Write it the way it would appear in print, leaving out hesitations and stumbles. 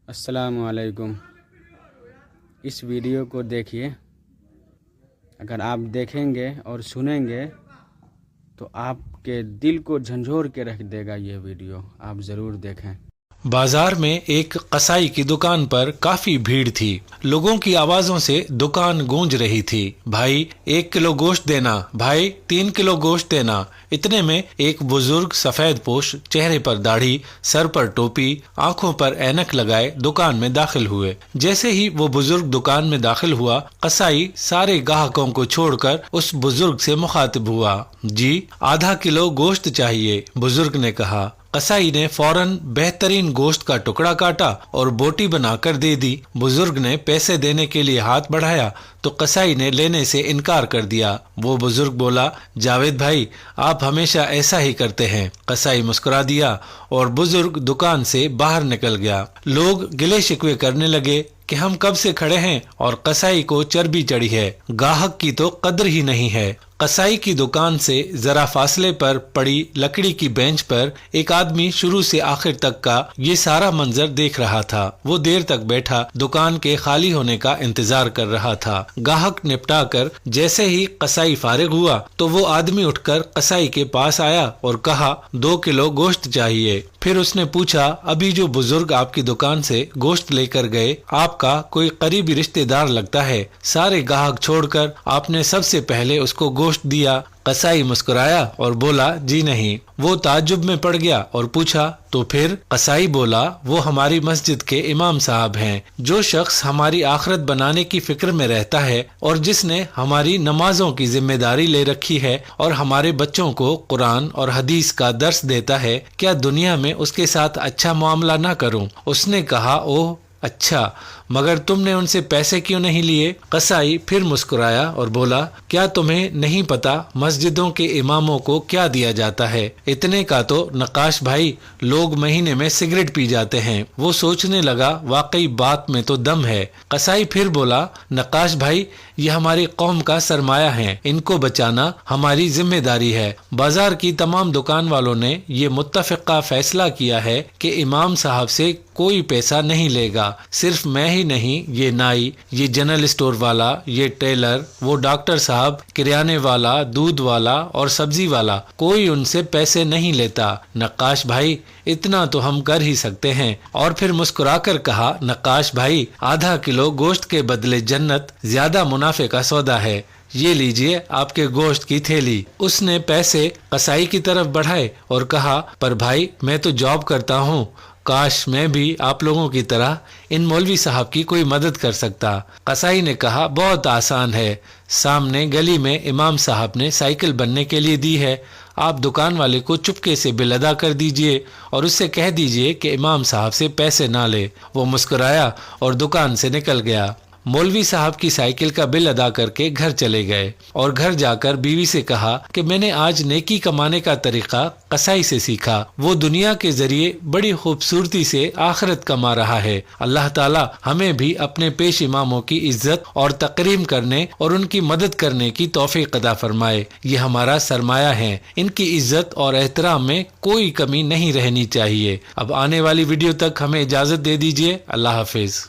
السلام علیکم۔ اس ویڈیو کو دیکھیے، اگر آپ دیکھیں گے اور سنیں گے تو آپ کے دل کو جھنجھوڑ کے رکھ دے گا۔ یہ ویڈیو آپ ضرور دیکھیں۔ بازار میں ایک قصائی کی دکان پر کافی بھیڑ تھی۔ لوگوں کی آوازوں سے دکان گونج رہی تھی۔ بھائی 1 کلو گوشت دینا، بھائی 3 کلو گوشت دینا۔ اتنے میں ایک بزرگ سفید پوش، چہرے پر داڑھی، سر پر ٹوپی، آنکھوں پر اینک لگائے دکان میں داخل ہوئے۔ جیسے ہی وہ بزرگ دکان میں داخل ہوا، قصائی سارے گاہکوں کو چھوڑ کر اس بزرگ سے مخاطب ہوا۔ جی ½ کلو گوشت چاہیے، بزرگ نے کہا۔ قصائی نے فوراً بہترین گوشت کا ٹکڑا کاٹا اور بوٹی بنا کر دے دی۔ بزرگ نے پیسے دینے کے لیے ہاتھ بڑھایا تو قصائی نے لینے سے انکار کر دیا۔ وہ بزرگ بولا، جاوید بھائی، آپ ہمیشہ ایسا ہی کرتے ہیں۔ قصائی مسکرا دیا اور بزرگ دکان سے باہر نکل گیا۔ لوگ گلے شکوے کرنے لگے کہ ہم کب سے کھڑے ہیں اور قصائی کو چربی چڑھی ہے، گاہک کی تو قدر ہی نہیں ہے۔ قصائی کی دکان سے ذرا فاصلے پر پڑی لکڑی کی بینچ پر ایک آدمی شروع سے آخر تک کا یہ سارا منظر دیکھ رہا تھا۔ وہ دیر تک بیٹھا دکان کے خالی ہونے کا انتظار کر رہا تھا۔ گاہک نپٹا کر جیسے ہی قصائی فارغ ہوا تو وہ آدمی اٹھ کر قصائی کے پاس آیا اور کہا، 2 کلو گوشت چاہیے۔ پھر اس نے پوچھا، ابھی جو بزرگ آپ کی دکان سے گوشت لے کر گئے آپ کا کوئی قریبی رشتہ دار لگتا ہے؟ سارے گاہک چھوڑ کر آپ نے سب سے پہلے اس کو گوشت دیا۔ قصائی مسکرایا اور بولا، جی نہیں۔ وہ تعجب میں پڑ گیا اور پوچھا، تو پھر؟ قصائی بولا، وہ ہماری مسجد کے امام صاحب ہیں۔ جو شخص ہماری آخرت بنانے کی فکر میں رہتا ہے اور جس نے ہماری نمازوں کی ذمہ داری لے رکھی ہے اور ہمارے بچوں کو قرآن اور حدیث کا درس دیتا ہے، کیا دنیا میں اس کے ساتھ اچھا معاملہ نہ کروں؟ اس نے کہا، اوہ اچھا، مگر تم نے ان سے پیسے کیوں نہیں لیے؟ قصائی پھر مسکرایا اور بولا، کیا تمہیں نہیں پتا مسجدوں کے اماموں کو کیا دیا جاتا ہے؟ اتنے کا تو نقاش بھائی لوگ مہینے میں سگریٹ پی جاتے ہیں۔ وہ سوچنے لگا، واقعی بات میں تو دم ہے۔ قصائی پھر بولا، نقاش بھائی یہ ہماری قوم کا سرمایہ ہے، ان کو بچانا ہماری ذمہ داری ہے۔ بازار کی تمام دکان والوں نے یہ متفقہ فیصلہ کیا ہے کہ امام صاحب سے کوئی پیسہ نہیں لے گا۔ صرف میں ہی نہیں، یہ نائی، یہ جنرل اسٹور والا، یہ ٹیلر، وہ ڈاکٹر صاحب، کریانے والا، دودھ والا اور سبزی والا، کوئی ان سے پیسے نہیں لیتا۔ نقاش بھائی اتنا تو ہم کر ہی سکتے ہیں۔ اور پھر مسکرا کر کہا، نقاش بھائی ½ کلو گوشت کے بدلے جنت زیادہ منافع کا سودا ہے، یہ لیجئے آپ کے گوشت کی تھیلی۔ اس نے پیسے قصائی کی طرف بڑھائے اور کہا، پر بھائی میں تو جاب کرتا ہوں، کاش میں بھی آپ لوگوں کی طرح ان مولوی صاحب کی کوئی مدد کر سکتا۔ قصائی نے کہا، بہت آسان ہے، سامنے گلی میں امام صاحب نے سائیکل بننے کے لیے دی ہے، آپ دکان والے کو چپکے سے بل ادا کر دیجئے اور اس سے کہہ دیجئے کہ امام صاحب سے پیسے نہ لے۔ وہ مسکرایا اور دکان سے نکل گیا۔ مولوی صاحب کی سائیکل کا بل ادا کر کے گھر چلے گئے اور گھر جا کر بیوی سے کہا کہ میں نے آج نیکی کمانے کا طریقہ قصائی سے سیکھا۔ وہ دنیا کے ذریعے بڑی خوبصورتی سے آخرت کما رہا ہے۔ اللہ تعالی ہمیں بھی اپنے پیش اماموں کی عزت اور تکریم کرنے اور ان کی مدد کرنے کی توفیق عطا فرمائے۔ یہ ہمارا سرمایہ ہے، ان کی عزت اور احترام میں کوئی کمی نہیں رہنی چاہیے۔ اب آنے والی ویڈیو تک ہمیں اجازت دے دیجیے۔ اللہ حافظ۔